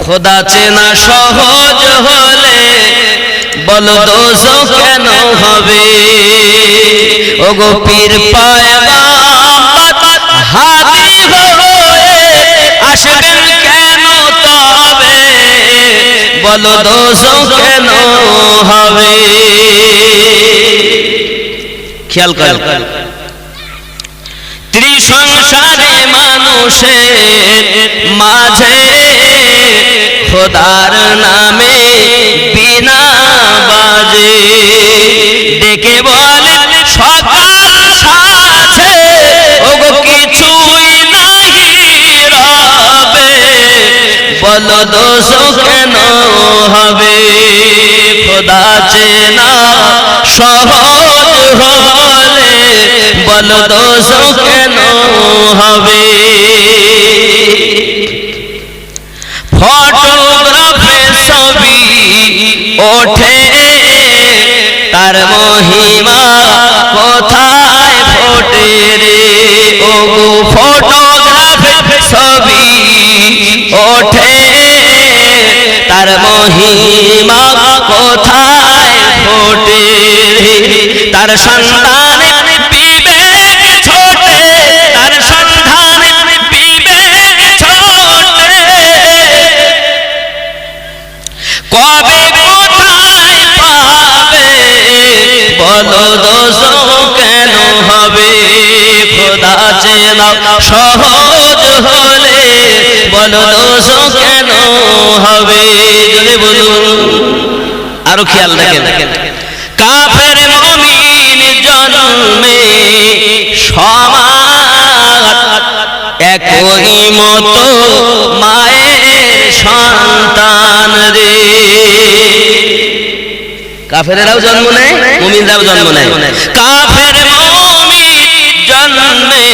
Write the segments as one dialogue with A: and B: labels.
A: খোদা চেনা সহজ হলে বলো দোজখ কেন হবে? ওগো পীর পয়গম্বর হাদি হয়ে আসবেন কেন তবে? বলো দোজখ কেন হবে? খেয়াল কর, ত্রিসংসারে মানুষের মাঝে খোদার নামে বিনা বাজে ডেকে বলে সকাল সাথে ওগো কিছুই নাহি রবে। বলো দোজখ কেন হবে? খোদা চেনা সহজ হলে বলো দোজখ কেন হবে? ফটোগ্রাফে ছবি ওঠে তার মহিমা কোথায় ফোটে রে? ওগো ফটোগ্রাফে ছবি ওঠে তার মহিমা কোথায় ফোটে রে? তার সন্তানে বিবেক ছোটে, তার সন্তানে বিবেক ছোটে, কবে কোথায় পাবে? বলো দোজখ কেন হবে? খোদা চেনা সহজ হলে বলো দোজখ কেন হবে? যদি বলুন আরো খেয়াল রাখেন, কাফের মুমিন জন্মে সমান একই মতো মায়ের সন্তান রে। কাফেরেরাও জন্ম নেয়, মুমিনরাও জন্ম নেয়। কাফের মুমিন জন্মে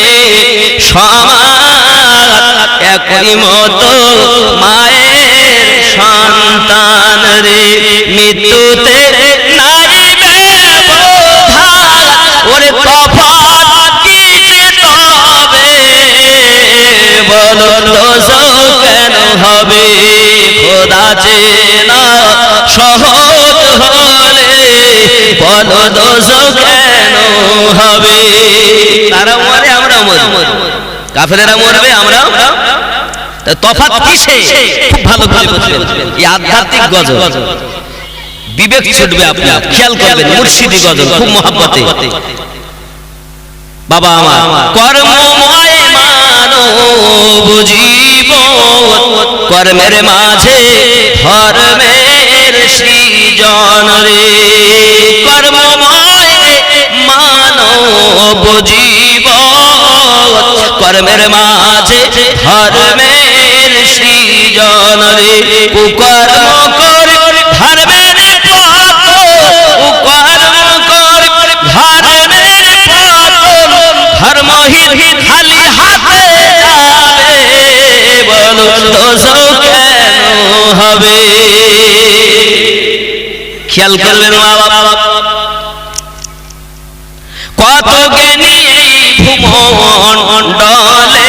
A: সমান একই মতো মায়ের সন্তান রে। মৃত্যুতে নাই ব্যবধান ওরে তফাৎ কি যে তবে? বলো দোজখ কেন হবে? খোদা চেনা সহজ হলে বলো দোজখ কেন হবে? তারা মরে আমরাও মরব, কাফেরেরা মরবে আমরাও। তফাৎ কিসে? খুব ভালো করে বুঝবেন, এই আধ্যাত্মিক গজল বিবেক ছুটবে আপনার, খেয়াল করবেন। মুর্শিদি গজল খুব মহব্বতে। বাবা আমার কর্মময় মানব জীবন, কর্মের মাঝে ধর্মের সৃজন রে। কর্মময় মানব জীবন, কর্মের মাঝে ধর্মের সৃজন রে। কুকর্ম করে ধর্মের পতন, কুকর্ম করে ধর্মের পতন, ধর্মহীন খালি হাতে যাবে। বলো দোজখ কেন হবে? খেয়াল করবেন মা বাবা, কত জ্ঞানী এই ভূমণ্ডলে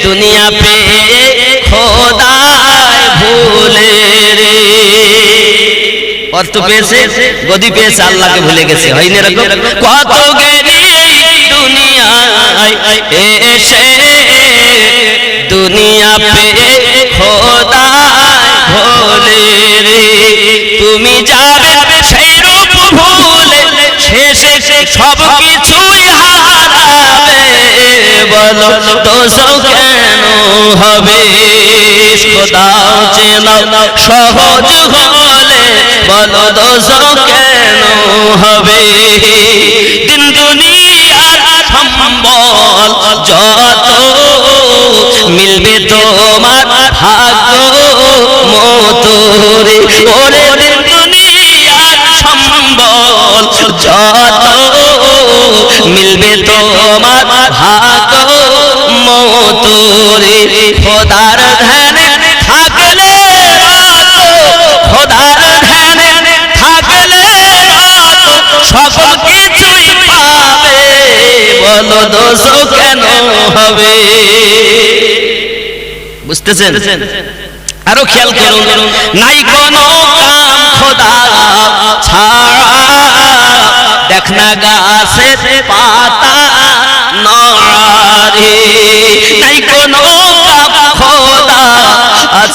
A: দুনিয়া পেয়ে খোদায় ভুলে রে। অর্থ পেয়েছে, গদি পেয়েছে, আল্লাহকে ভুলে গেছে, হয়নি এরকম? কত জ্ঞানী এই দুনিয়ায় এসে দুনিয়া পেয়ে খোদায় ভুলে রে। তুমি যাবে সেই রূপ ভুলে, শেষে সব কিছুই হারাবে। বলো দোজখ কেন হবে? খোদাও চেনা সহজ হলে বলো দোজখ কেন হবে? দিন দুনিয়ার সম্বল যত মিলবে তোমার ভাগ্য মতো রে। ওরে দিন দুনিয়ার সম্বল যত মিলবে তোমার ভাগ্য মতো রে। খোদার ধ্যানে থাকলে রত, খোদার ধ্যানে থাকলে রত, সকল কিছুই পাবে। বলো দোজখ কেন হবে? বুঝতেছেন? আরো খেয়াল করুন, নাই কোনো কাম খোদা ছাড়া, দেখ না গাছের পাতা নড়ে, নাই কোনো কাম খোদা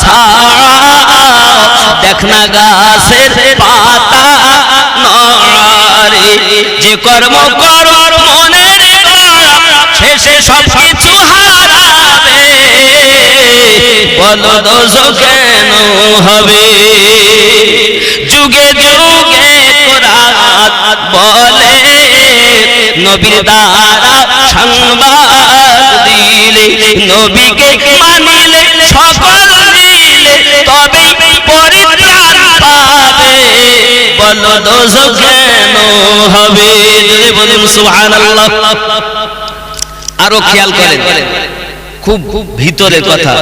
A: ছাড়া, দেখ না গাছের পাতা নড়ে, যে কর্ম কর মনের করা শেষে সব কিছু হারাবে, বলো দোজখ কেন হবে? যুগে যুগে কোরআন বলে, নবীর দ্বারা সংবাদ দিলে, নবীকে মানিলে সকল মিলে তবে পরিত্রাণ পাবে, বলো দোজখ কেন হবে? যদি বলুন সুবহানাল্লাহ। আরো খেয়াল করেন, খুব ভিতরে কথা,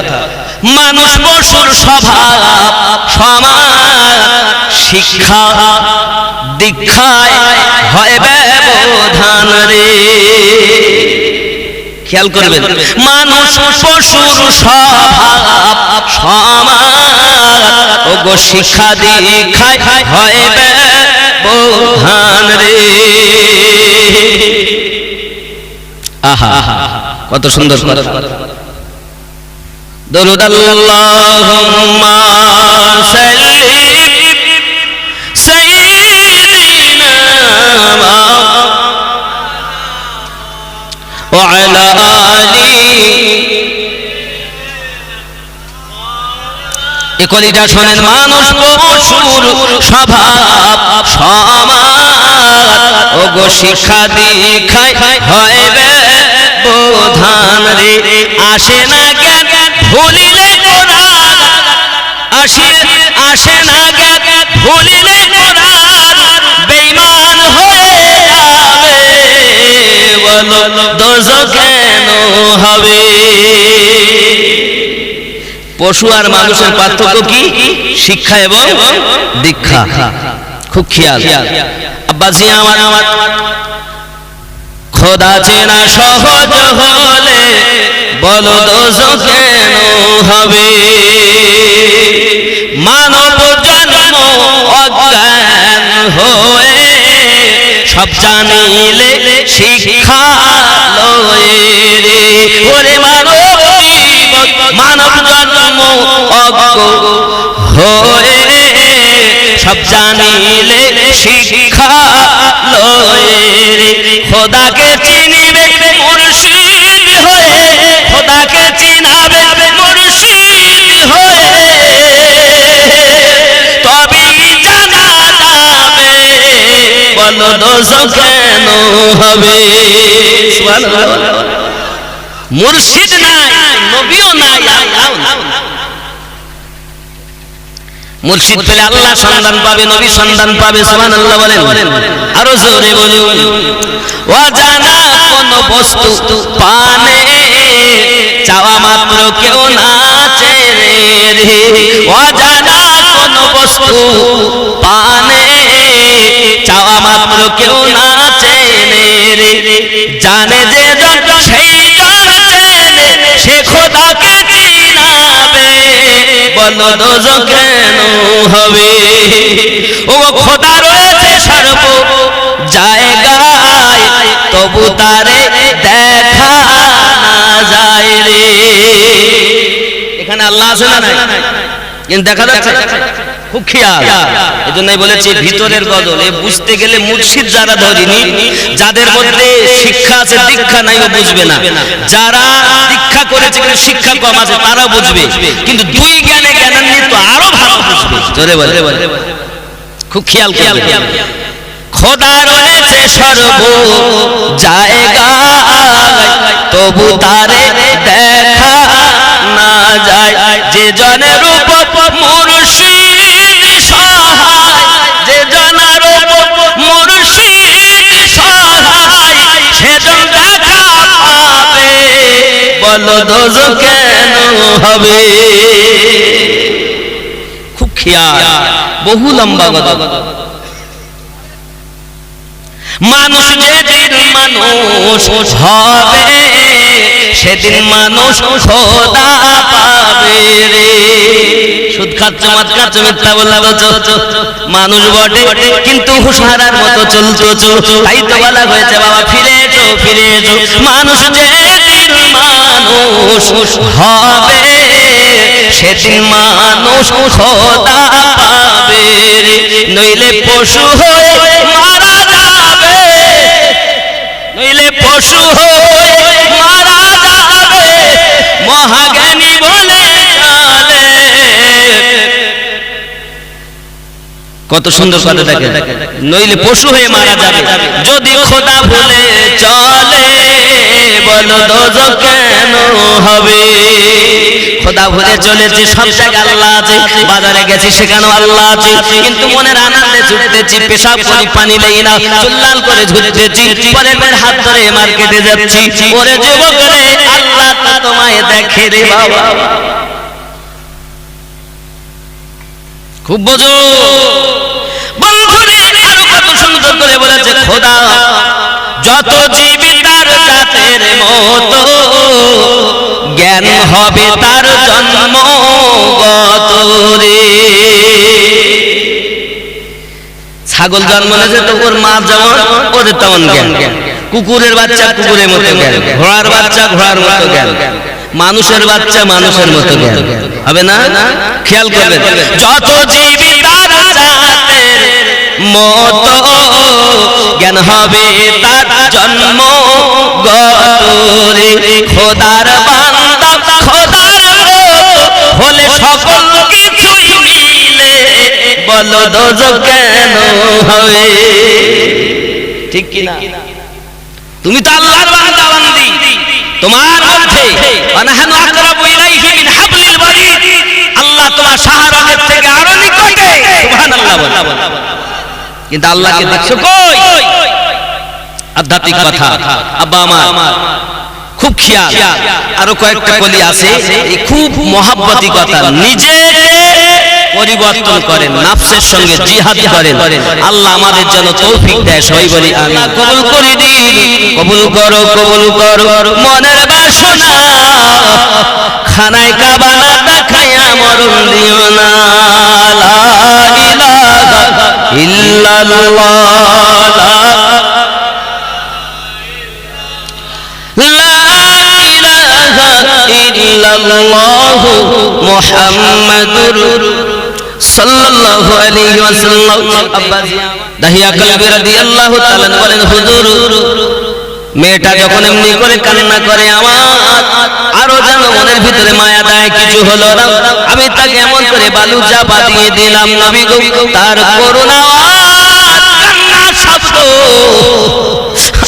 A: মানুষ পশুর স্বভাব সমান, শিক্ষা দীক্ষায় হয় ব্যবধান রে। খেয়াল করবেন, মানুষ পশুর স্বভাব সমান, ওগো শিক্ষা দীক্ষায় হয় ব্যবধান রে। আহা কত সুন্দর কথা। দরুদ আল্লাহুম্মা সাল্লি সাইয়্যিদিনা ওয়া আলা আলি। এই কলিটা শোনেন, মানুষ পশুর স্বভাব সমান, ওগো শিক্ষা দীক্ষায় হয় ব্যবধান রে। আসে না জ্ঞান ভুলিলে কোরআন, আসে না জ্ঞান ভুলিলে কোরআন, বেঈমান হয়ে যাবে, বলো দোজখ কেন হবে? পশু আর মানুষের পার্থক্য কি? শিক্ষা এবং দীক্ষা। খুব খেয়াল। আব্বাজি আমার, খোদা চেনা সহজ হলে বলো দোজখ কেন হবে? মানব জন্ম অজ্ঞান হয়ে, সব জানিলে শিক্ষা লয়ে রে। ওরে মানব জন্ম অজ্ঞ হয়ে, সব জানিলে শিক্ষা লয়ে রে। খোদাকে চিনিবে মুর্শিদ হয়ে, খোদাকে চিনাবে মুর্শিদ হয়ে, তবেই জানা যাবে, বলো দোজখ কেন হবে? সুবহানাল্লাহ। মুর্শিদ নাই, নবীও নাই, মুর্শিদ পেলে আল্লাহ সন্ধান পাবে, নবী সন্ধান পাবে। সুবহানাল্লাহ বলেন, আরো জোরে বলুন। অজানা কোন বস্তু পানে চাওয়া মাত্র কেউ না চেনে রে। অজানা কোন বস্তু পানে চাওয়া মাত্র কেউ না চেনে রে। জানে যে জন সেই জন চেনে, সে খোদাকে চিনাবে, বলো দোজখ কেন হবে? ও খোদা রয়েছে সর্ব জায়গায়, তবু তারে দেখা না যায় রে। এখানে আল্লাহ আছে না নাই? কিন্তু দেখা যাচ্ছে। খুব খেয়াল। এজন্যই বলেছি ভিতরের গজল এ বুঝতে গেলে মুর্শিদ যারা ধরিনি, যাদের মধ্যে শিক্ষা আছে দীক্ষা নাই, ও বুঝবে না। যারা দীক্ষা করেছে কিন্তু শিক্ষা কম আছে তারাও বুঝবে, কিন্তু দুই জ্ঞানে জ্ঞানান্বিত আরো ভালো বুঝবে। জোরে বলে, খুব খেয়াল খেয়াল। খোদা রয়েছে সর্ব জায়গায়, তবু তারে দেখা না যায়। যে জনের উপর মুর্শিদ সহায়, যে জনের উপর মুর্শিদ সহায়, সেজন দেখা পাবে, বলো দোজখ কেন হবে? খুব খেয়াল, বহু লম্বা কথা। মানুষ যেদিন মানুষ হবে, সেদিন মানুষ খোদা পাবে রে। খাচ্ছ মদ খাচ্ছ মিথ্যা বলছো মানুষ বটে কিন্তু হুঁশহারার মতো চলছো তাই তো বলা হয়েছে বাবা ফিরে এসো মানুষ যেদিন মানুষ হবে সেদিন মানুষ খোদা পাবে নইলে পশু হয়ে মারা যাবে নইলে পশু হয়ে মারা যাবে মহাজ্ঞানী বলে চলে কত সুন্দর কথা দেখেন নইলে পশু হয়ে মারা যাবে যদি খোদা ভুলে চলে বলো দোজখ কেন হবে খোদা ভুলে চলেছে সব জায়গায় আল্লাহ আছে বাজারে গেছি সেখানেও আল্লাহ আছে কিন্তু মনের আনন্দে ছুটতেছি পেশাব করি পানি নেই না চুল্লাল করে ঝুলতেছি পরের হাত ধরে মার্কেটে যাচ্ছি ওরে যুবক রে আল্লাহ তা তোমায় দেখে রে বাবা খুব বোঝো বন্ধুরে আরো কত সুন্দর করে বলেছে খোদা যত জীবী তার জাতের মতো জ্ঞান হবে তার জন্মগত রে ছাগল জন্ম নিয়েছে তো ওর মা যেমন ওদের তেমন জ্ঞান কুকুরের বাচ্চা কুকুরের মতো জ্ঞান ঘোড়ার বাচ্চা ঘোড়ার মতো জ্ঞান মানুষের বাচ্চা মানুষের মতো জ্ঞান হবে না খেয়াল করবেন যত জীবী তার জাতের মতো জ্ঞান হবে তার জন্মগত রে খোদার বান্দা খোদার হলে সকল কিছুই মিলে বলো দোজখ কেন হবে ঠিক কি না তুমি তো আল্লাহর বান্দা বান্দি তোমার মধ্যে ওয়ানাহানু আকরাবু ইলাইহি মিন হাবলিল ওয়ারিদ আল্লাহ তোমার শাহরগের থেকে আরো নিকটে সুবহানাল্লাহ বল কিন্তু আল্লাহকে দেখছো কই আধ্যাত্মিক কথা আব্বা আমার খুব খেয়াল আরো কয়েকটা কলি আছে এই খুব মহাব্বতি কথা নিজেকে পরিবর্তন করেন নাফসের সঙ্গে জিহাদ করেন আল্লাহ আমাদের জন্য তৌফিক দেয় সবাই বলি আল্লাহ কবুল করে দিন কবুল করো মনের বাসনা খানায় কাবা না দেখায়া মরণ দিও না লা ইলাহা ইল্লাল্লাহ ইল্লাল্লাহু মুহাম্মাদুর সাল্লাল্লাহু আলাইহি ওয়াসাল্লাম দাহিয়া কলবি রাদিয়াল্লাহু তাআলা বলেন হুজুর মেয়েটা যখন এমনি করে কান্না করে আমার আরো যেন মনের ভিতরে মায়া দেয় কিছু হলো না আমি তাকে এমন করে বালু চাপা দিয়ে দিলাম নবী গো তার করুণা কান্না শব্দ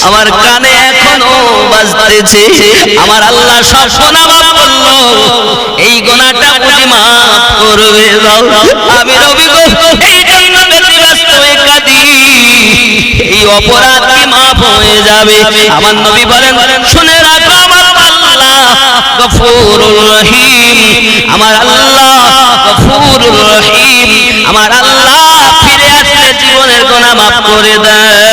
A: আমার কানে এখনো বাজতেছে আমার আল্লাহ সব গুনাহ মাফ করলো এই গুনাহটা বুঝি মাফ করবে আমি নবী গো এই জন্য ব্যতিব্যস্ত হয়ে কাঁদি এই অপরাধ কি মাফ হয়ে যাবে আমার নবী বলেন শুনে রাখো আমার আল্লাহ গফুরুর রহিম আমার আল্লাহ গফুরুর রহিম আমার আল্লাহ ফিরে আসলে জীবনের গুনাহ মাফ করে দেয়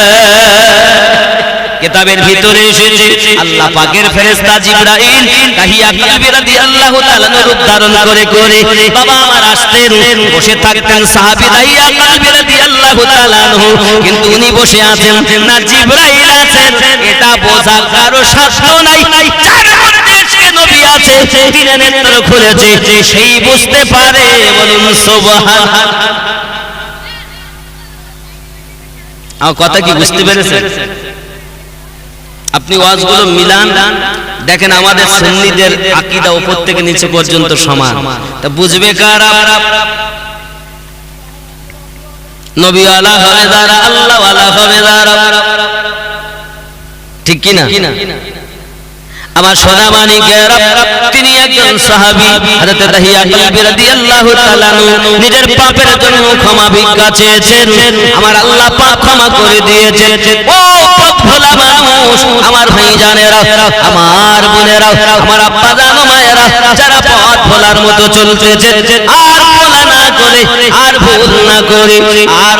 A: কিতাবের ভিতরে এসেছে আল্লাহ পাকের ফেরেশতা জিবরাইল তাহিয়া কলবি রাদিয়াল্লাহু তাআলা রূপ ধারণ করে বাবা আমার আসতেন বসে থাকতেন সাহাবী তাহিয়া কলবি রাদিয়াল্লাহু তাআলা কিন্তু উনি বসে আছেন না জিবরাইল আছেন এটা বোঝা কারো সাধ্য নাই যার মধ্যে সে নবী আছে তিনি নেত্র খুলেছে সেই বুঝতে পারে বলুন সুবহানাল্লাহ আর কথা কি বুঝতে পেরেছেন আপনি ওয়াজগুলো মিলান দেখেন আমাদের সুন্নিদের আকীদা উপর থেকে নিচে পর্যন্ত সমান তা বুঝবে কারা নবী ওয়ালা হবে যারা আল্লাহ ওয়ালা হবে যারা ঠিক কি না আমার সোনা মানিকেরা তিনি একজন সাহাবী হযরত দাহিয়া কলবি রাদিয়াল্লাহু তাআলা নিজের পাপের জন্য ক্ষমা ভিক্ষা চেয়েছেন আমার আল্লাহ পাপ ক্ষমা করে দিয়েছেন ও পাপ ভোলা মানুষ আমার ভাইজানেরা আমার বোনেরা আমার আব্বা জানো মায়েরা যারা পথ ভোলার মতো চলতেছে আর ভোলা না করে আর ভুল না করে আর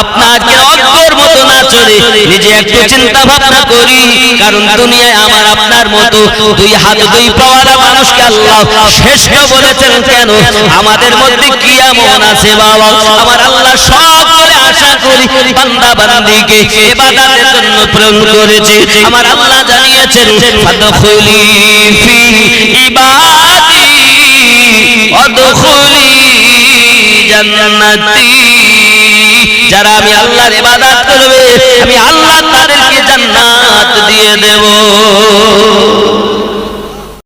A: আপনাকে অজ্ঞর মতো না চলে নিজে একটু চিন্তা ভাবনা করি, কারণ দুনিয়ায় আমার আপনার মতো দুই হাত দুই পাওয়ালা মানুষকে আল্লাহ শ্রেষ্ঠ বলেছেন কেন? আমাদের মধ্যে কি এমন আছে বাবা? আমার আল্লাহ সকলে আশা করি বান্দা বান্দিকে ইবাদতের জন্য প্রেরণ করেছে। আমার আল্লাহ জানিয়েছেন ফাদখুলি ফি ইবাদি ওয়াদখুলি জান্নাতি। যারা আমি আল্লাহর ইবাদত করবে আমি আল্লাহ তাদেরকে জান্নাত দিয়ে দেব।